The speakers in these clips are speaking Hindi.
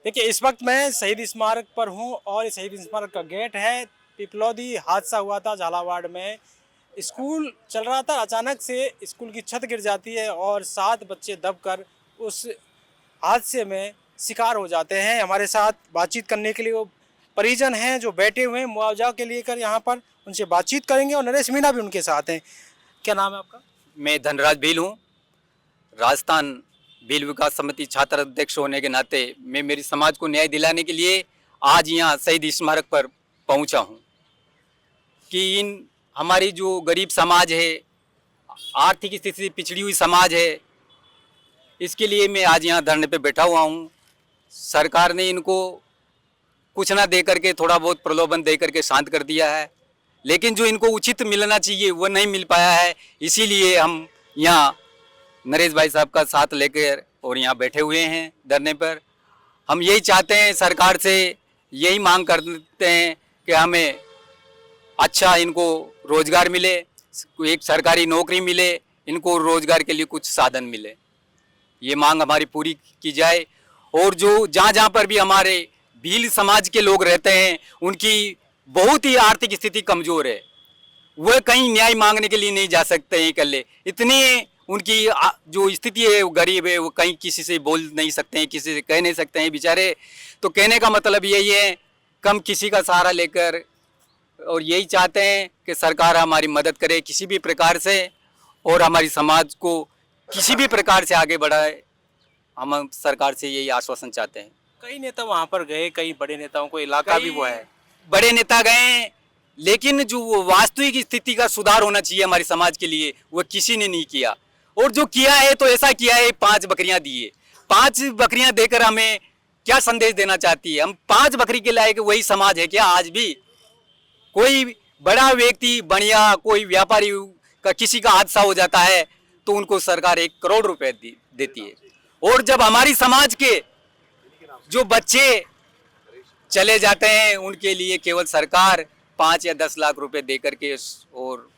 देखिए, इस वक्त मैं शहीद स्मारक पर हूँ और ये शहीद स्मारक का गेट है। पिपलौदी हादसा हुआ था झालावाड़ में। स्कूल चल रहा था, अचानक से स्कूल की छत गिर जाती है और 7 बच्चे दबकर उस हादसे में शिकार हो जाते हैं। हमारे साथ बातचीत करने के लिए वो परिजन हैं जो बैठे हुए हैं मुआवजा के लिए कर यहाँ पर, उनसे बातचीत करेंगे और नरेश मीणा भी उनके साथ हैं। क्या नाम है आपका? मैं धनराज भील हूँ। राजस्थान भील विकास समिति छात्र अध्यक्ष होने के नाते मैं मेरी समाज को न्याय दिलाने के लिए आज यहाँ शहीद स्मारक पर पहुँचा हूँ कि इन हमारी जो गरीब समाज है, आर्थिक स्थिति से पिछड़ी हुई समाज है, इसके लिए मैं आज यहाँ धरने पे बैठा हुआ हूँ। सरकार ने इनको कुछ ना दे करके, थोड़ा बहुत प्रलोभन दे करके शांत कर दिया है, लेकिन जो इनको उचित मिलना चाहिए वो नहीं मिल पाया है। इसीलिए हम यहाँ नरेश भाई साहब का साथ लेकर और यहाँ बैठे हुए हैं धरने पर। हम यही चाहते हैं, सरकार से यही मांग करते हैं कि हमें अच्छा इनको रोजगार मिले, एक सरकारी नौकरी मिले, इनको रोजगार के लिए कुछ साधन मिले, ये मांग हमारी पूरी की जाए। और जो जहाँ जहाँ पर भी हमारे भील समाज के लोग रहते हैं, उनकी बहुत ही आर्थिक स्थिति कमज़ोर है, वह कहीं न्याय मांगने के लिए नहीं जा सकते हैं अकेले। इतनी उनकी जो स्थिति है वो गरीब है, वो कहीं किसी से बोल नहीं सकते हैं, किसी से कह नहीं सकते हैं बेचारे। तो कहने का मतलब यही है, कम किसी का सहारा लेकर, और यही चाहते हैं कि सरकार हमारी मदद करे किसी भी प्रकार से और हमारी समाज को किसी भी प्रकार से आगे बढ़ाए। हम सरकार से यही आश्वासन चाहते हैं। कई नेता वहाँ पर गए, कई बड़े नेताओं को इलाका भी वो है। बड़े नेता गए, लेकिन जो वो वास्तविक स्थिति का सुधार होना चाहिए हमारे समाज के लिए, वो किसी ने नहीं किया। और जो किया है तो ऐसा किया है, 5 बकरियां दी है। 5 बकरियां देकर हमें क्या संदेश देना चाहती है? हम 5 बकरी के लायक वही समाज है क्या? आज भी कोई बड़ा व्यक्ति बढ़िया कोई व्यापारी का किसी का हादसा हो जाता है तो उनको सरकार 1 करोड़ रुपए देती है। और जब हमारी समाज के जो बच्चे चले जाते हैं, उनके लिए केवल सरकार 5 या 10 लाख रुपए दे करके और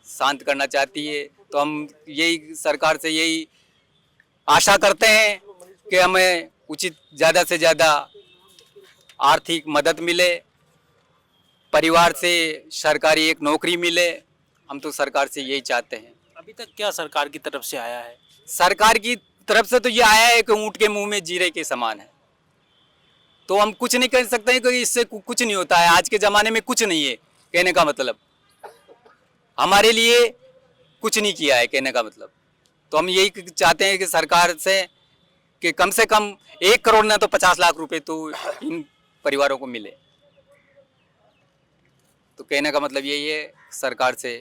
शांत करना चाहती है। तो हम यही सरकार से यही आशा करते हैं कि हमें उचित ज़्यादा से ज़्यादा आर्थिक मदद मिले, परिवार से सरकारी एक नौकरी मिले। हम तो सरकार से यही चाहते हैं। अभी तक क्या सरकार की तरफ से आया है? सरकार की तरफ से तो ये आया है कि ऊँट के मुंह में जीरे के समान है। तो हम कुछ नहीं कर सकते हैं कि इससे कुछ नहीं होता है। आज के ज़माने में कुछ नहीं है, कहने का मतलब हमारे लिए कुछ नहीं किया है, कहने का मतलब। तो हम यही चाहते हैं कि सरकार से कि कम से कम 1 करोड़ ना तो 50 लाख रुपए तो इन परिवारों को मिले। तो कहने का मतलब यही है सरकार से।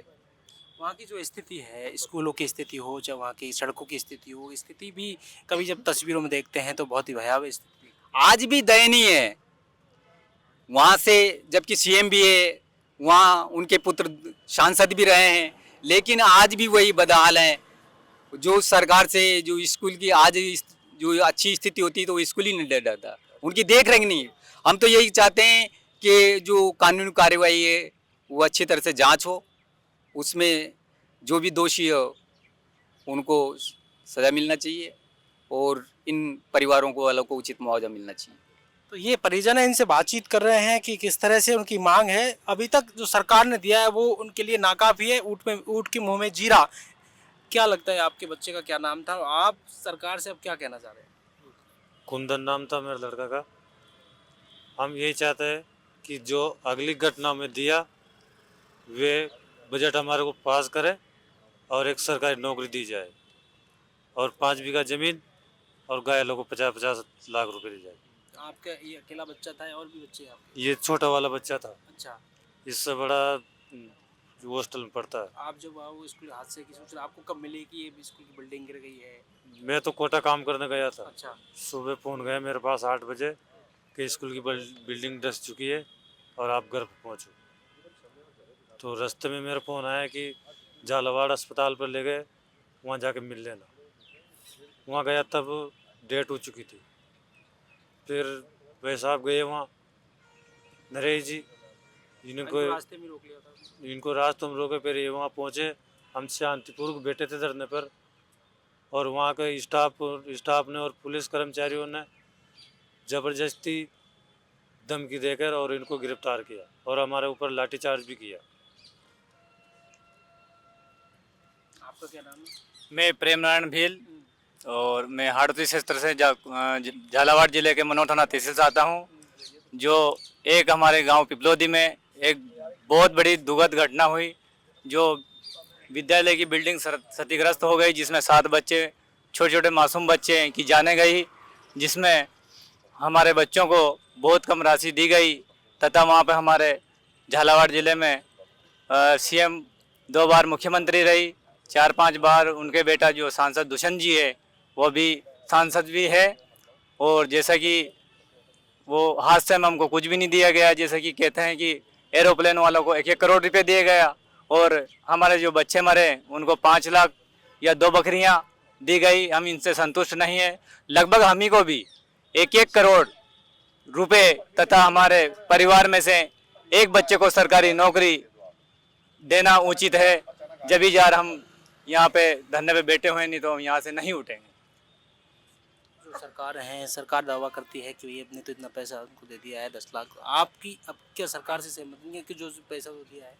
वहाँ की जो स्थिति है, स्कूलों की स्थिति हो, चाहे वहाँ की सड़कों की स्थिति हो, स्थिति भी कभी जब तस्वीरों में देखते हैं तो बहुत ही भयावह स्थिति। आज भी दयनीय है वहाँ से, जबकि सीएम भी है, वहाँ उनके पुत्र सांसद भी रहे हैं, लेकिन आज भी वही बदहाल है। जो सरकार से जो स्कूल की आज जो अच्छी स्थिति होती तो वो स्कूल ही नहीं डर जाता, उनकी देख रेख नहीं। हम तो यही चाहते हैं कि जो कानूनी कार्रवाई है वो अच्छी तरह से जांच हो, उसमें जो भी दोषी हो उनको सज़ा मिलना चाहिए और इन परिवारों को वालों को उचित मुआवजा मिलना चाहिए। तो ये परिजन है, इनसे बातचीत कर रहे हैं कि किस तरह से उनकी मांग है। अभी तक जो सरकार ने दिया है वो उनके लिए नाकाफी है। ऊँट के मुंह में जीरा। क्या लगता है, आपके बच्चे का क्या नाम था? आप सरकार से अब क्या कहना चाह रहे हैं? कुंदन नाम था मेरे लड़का का। हम यही चाहते हैं कि जो अगली घटना में दिया वे बजट हमारे को पास करे और एक सरकारी नौकरी दी जाए और 5 बीघा जमीन और घायलों को 50-50 लाख रुपए दी जाए। आपका ये अकेला बच्चा था या और भी बच्चे हैं आपके? ये छोटा वाला बच्चा था, अच्छा। इससे बड़ा जो हॉस्टल में पढ़ता है। आप जब वो स्कूल हादसे की सूचना आपको कब मिली कि ये स्कूल की बिल्डिंग गिर गई है? मैं तो कोटा काम करने गया था। अच्छा। सुबह फ़ोन गया मेरे पास 8 बजे कि स्कूल की बिल्डिंग धस चुकी है और आप घर पर पहुँचो। तो रास्ते में मेरा फ़ोन आया कि झालावाड़ अस्पताल पर ले गए, वहाँ जाके मिल लेना। वहाँ गया तब डेट हो चुकी थी। फिर भाई साहब गए वहाँ, नरेश जी, इनको रास्ते में रोक लिया था। इनको रास्ते में रोके। फिर ये वहाँ पहुँचे, हम शांतिपूर्वक बैठे थे धरने पर और वहाँ के स्टाफ ने और पुलिस कर्मचारियों ने ज़बरदस्ती धमकी देकर और इनको गिरफ्तार किया और हमारे ऊपर लाठीचार्ज भी किया। आपका क्या नाम है? मैं प्रेम नारायण भील और मैं हाड़ौती क्षेत्र से झालावाड़ जिले के मनोर थाना तहसील से आता हूँ। जो एक हमारे गांव पिपलोदी में एक बहुत बड़ी दुखद घटना हुई, जो विद्यालय की बिल्डिंग क्षतिग्रस्त हो गई, जिसमें 7 बच्चे, छोटे छोटे मासूम बच्चे की जाने गई, जिसमें हमारे बच्चों को बहुत कम राशि दी गई तथा वहाँ पे हमारे झालावाड़ ज़िले में सीएम 2 बार मुख्यमंत्री रही, 4-5 बार उनके बेटा जो सांसद दुष्यंत जी है वो भी सांसद भी है। और जैसा कि वो हादसे में हमको कुछ भी नहीं दिया गया, जैसा कि कहते हैं कि एरोप्लेन वालों को 1-1 करोड़ रुपए दिए गया और हमारे जो बच्चे मरे उनको 5 लाख या 2 बकरियां दी गई। हम इनसे संतुष्ट नहीं है। लगभग हम ही को भी 1-1 करोड़ रुपए तथा हमारे परिवार में से एक बच्चे को सरकारी नौकरी देना उचित है। जब ही यार हम यहाँ पे धरने पे बैठे हुए, नहीं तो हम यहाँ से नहीं उठेंगे। जो सरकार है, सरकार दावा करती है कि ये ने तो इतना पैसा उनको दे दिया है 10 लाख। आपकी अब क्या सरकार से सहमत नहीं है कि जो पैसा वो दिया है?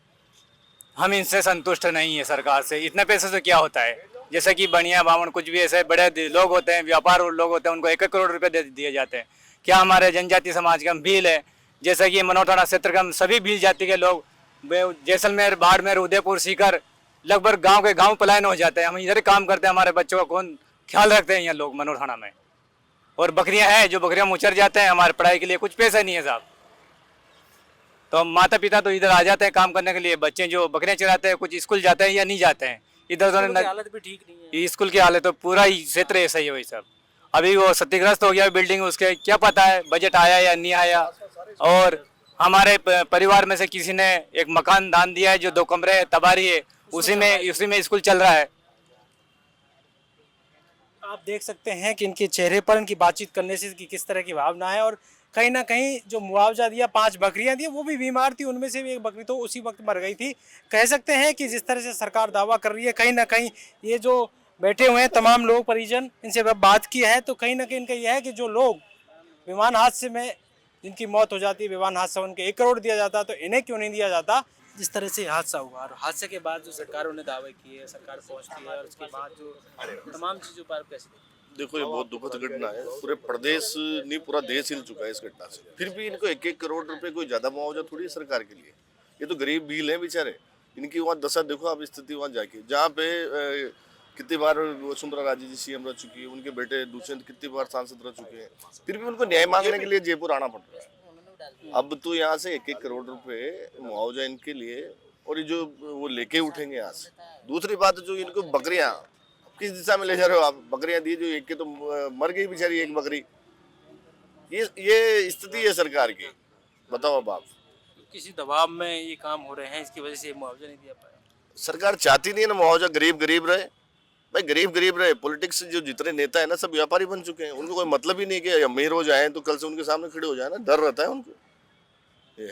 हम इनसे संतुष्ट नहीं है सरकार से। इतने पैसे से क्या होता है? जैसे कि बनिया बामण कुछ भी ऐसे बड़े लोग होते हैं, व्यापार लोग होते हैं, उनको 1-1 करोड़ रुपए दे दिए जाते हैं। क्या हमारे जनजाति समाज के हम भील है, जैसे कि मनोर थाना क्षेत्र के हम सभी भील जाति के लोग जैसलमेर, बाड़मेर, उदयपुर, सीकर लगभग गांव के गांव पलायन हो जाते हैं। हम इधर काम करते हैं, हमारे बच्चों का कौन ख्याल रखते हैं यहाँ लोग मनोर थाना में। और बकरियां हैं, जो बकरियां मुचर जाते हैं, हमारे पढ़ाई के लिए कुछ पैसा नहीं है साहब। तो माता पिता तो इधर आ जाते हैं काम करने के लिए, बच्चे जो बकरियां चराते हैं कुछ स्कूल जाते हैं या नहीं जाते हैं। इधर उधर हालत भी ठीक नहीं है। स्कूल की हालत तो पूरा ही क्षेत्र ऐसा ही है वही सब। अभी वो क्षतिग्रस्त हो गया बिल्डिंग, उसके क्या पता है बजट आया या नहीं आया। और हमारे परिवार में से किसी ने एक मकान दान दिया है जो 2 कमरे तबारी है, उसी में स्कूल चल रहा है। आप देख सकते हैं कि इनके चेहरे पर इनकी बातचीत करने से कि किस तरह की भावना है। और कहीं ना कहीं जो मुआवजा दिया, 5 बकरियां दी, वो भी बीमार थी, उनमें से भी एक बकरी तो उसी वक्त मर गई थी। कह सकते हैं कि जिस तरह से सरकार दावा कर रही है, कहीं ना कहीं ये जो बैठे हुए हैं तमाम लोग परिजन, इनसे बात की है तो कहीं ना कहीं इनका यह है कि जो लोग विमान हादसे में जिनकी मौत हो जाती है, विमान हादसा उनके 1 करोड़ दिया जाता, तो इन्हें क्यों नहीं दिया जाता? जिस तरह से हादसा हुआ और हादसे के बाद जो सरकारों ने दावे किए, सरकार पहुंचती है और उसके बाद जो तमाम चीज़ों पर कैसे? देखो ये बहुत दुखद घटना है। पूरे प्रदेश नहीं, पूरा देश हिल चुका है इस घटना से। फिर भी इनको 1-1 करोड़ रुपए कोई ज्यादा मुआवजा थोड़ी है सरकार के लिए। ये तो गरीब भील हैं बेचारे। इनकी वहाँ दशा देखो आप, स्थिति वहाँ जाके, जहाँ पे कितनी बार वसुंधरा राजे जी सीएम रह चुकी है, उनके बेटे दुष्यंत कितनी बार सांसद रह चुके हैं, फिर भी उनको न्याय मांगने के लिए जयपुर आना पड़ रहा है। अब तो यहाँ से 1-1 करोड़ रुपए मुआवजा इनके लिए, और ये जो वो लेके उठेंगे यहाँ से। दूसरी बात जो इनको बकरियां किस दिशा में ले जा रहे हो आप? बकरियां दी जो एक के तो मर गई बेचारी एक बकरी। ये स्थिति है सरकार की, बताओ अब आप। किसी दबाव में ये काम हो रहे हैं, इसकी वजह से मुआवजा नहीं दिया पाया। सरकार चाहती नहीं है ना मुआवजा, गरीब रहे भाई, गरीब रहे। पॉलिटिक्स जो जितने नेता है ना सब व्यापारी बन चुके हैं। उनको कोई मतलब ही नहीं कि अमीर हो जाए तो कल से उनके सामने खड़े हो जाए ना, डर रहता है उनको। ये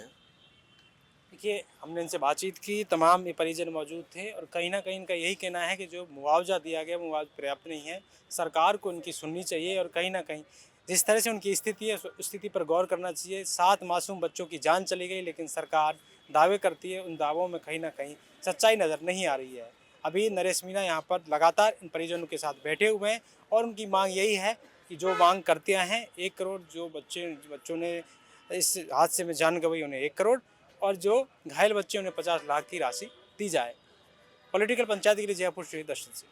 देखिए, हमने इनसे बातचीत की, तमाम ये परिजन मौजूद थे और कहीं ना कहीं इनका यही कहना है कि जो मुआवजा दिया गया मुआवजा पर्याप्त नहीं है, सरकार को इनकी सुननी चाहिए और कहीं ना कहीं जिस तरह से उनकी स्थिति है उस स्थिति पर गौर करना चाहिए। 7 मासूम बच्चों की जान चली गई, लेकिन सरकार दावे करती है, उन दावों में कहीं ना कहीं सच्चाई नज़र नहीं आ रही है। अभी नरेश मीणा यहाँ पर लगातार इन परिजनों के साथ बैठे हुए हैं और उनकी मांग यही है कि जो मांग करते हैं 1 करोड़, जो बच्चों ने इस हादसे में जान गंवाई उन्हें 1 करोड़, और जो घायल बच्चे उन्हें 50 लाख की राशि दी जाए। पॉलिटिकल पंचायत के लिए जयपुर से दर्शन सिंह।